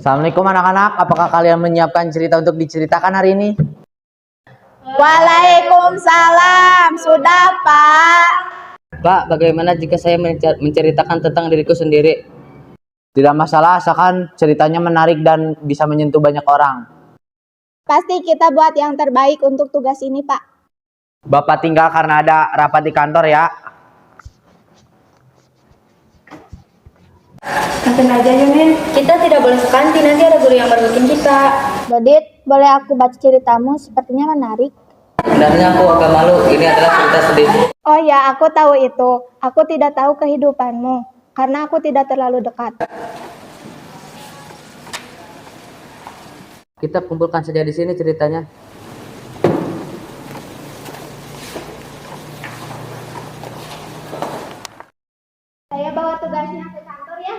Assalamualaikum anak-anak, apakah kalian menyiapkan cerita untuk diceritakan hari ini? Waalaikumsalam, sudah Pak. Pak, bagaimana jika saya menceritakan tentang diriku sendiri? Tidak masalah, asalkan ceritanya menarik dan bisa menyentuh banyak orang. Pasti kita buat yang terbaik untuk tugas ini Pak. Bapak tinggal karena ada rapat di kantor ya. Kantin aja Yunin, kita tidak boleh ke kantin, nanti ada guru yang mergokin kita. Dodit, boleh aku baca ceritamu? Sepertinya menarik. Sebenarnya aku agak malu, ini adalah cerita sedih. Oh ya, aku tahu itu. Aku tidak tahu kehidupanmu, karena aku tidak terlalu dekat. Kita kumpulkan saja di sini ceritanya. Saya bawa tugasnya ke kantor ya.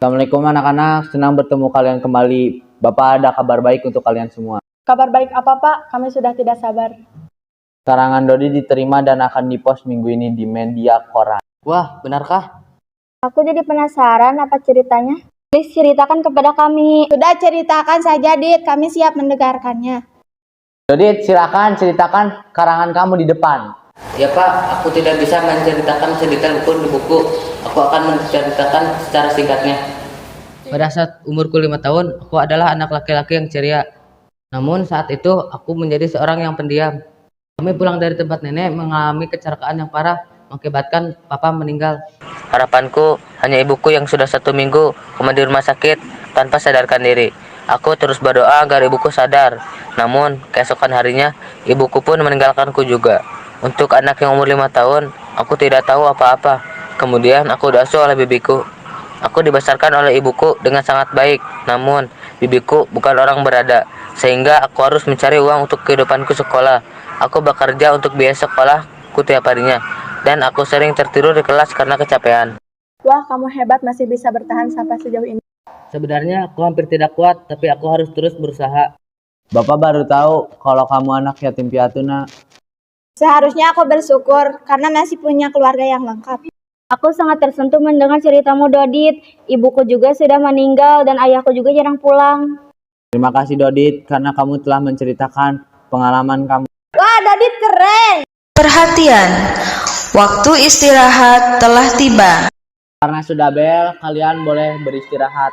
Assalamualaikum anak-anak, senang bertemu kalian kembali. Bapak ada kabar baik untuk kalian semua. Kabar baik apa Pak? Kami sudah tidak sabar. Karangan Dodi diterima dan akan dipost minggu ini di media koran. Wah, benarkah? Aku jadi penasaran apa ceritanya. Please ceritakan kepada kami. Sudah ceritakan saja, Dit. Kami siap mendengarkannya. Dodi, silakan ceritakan karangan kamu di depan. Ya Pak, aku tidak bisa menceritakan sedetail pun di buku. Aku akan menceritakan secara singkatnya. Pada saat umurku 5 tahun, aku adalah anak laki-laki yang ceria. Namun saat itu, aku menjadi seorang yang pendiam. Kami pulang dari tempat nenek mengalami kecelakaan yang parah, mengakibatkan papa meninggal. Harapanku hanya ibuku yang sudah 1 minggu koma di rumah sakit tanpa sadarkan diri. Aku terus berdoa agar ibuku sadar. Namun keesokan harinya ibuku pun meninggalkanku juga. Untuk anak yang umur 5 tahun, aku tidak tahu apa-apa. Kemudian aku diasuh oleh bibiku. Aku dibesarkan oleh ibuku dengan sangat baik. Namun bibiku bukan orang berada, sehingga aku harus mencari uang untuk kehidupanku sekolah. Aku bekerja untuk biaya sekolahku tiap harinya. Dan aku sering tertidur di kelas karena kecapean. Wah, kamu hebat masih bisa bertahan sampai sejauh ini. Sebenarnya aku hampir tidak kuat, tapi aku harus terus berusaha. Bapak baru tahu kalau kamu anak yatim piatu, Nak. Seharusnya aku bersyukur karena masih punya keluarga yang lengkap. Aku sangat tersentuh mendengar ceritamu, Dodit. Ibuku juga sudah meninggal dan ayahku juga jarang pulang. Terima kasih Dodit karena kamu telah menceritakan pengalaman kamu. Wah, Dodit keren! Perhatian, waktu istirahat telah tiba. Karena sudah bel, kalian boleh beristirahat.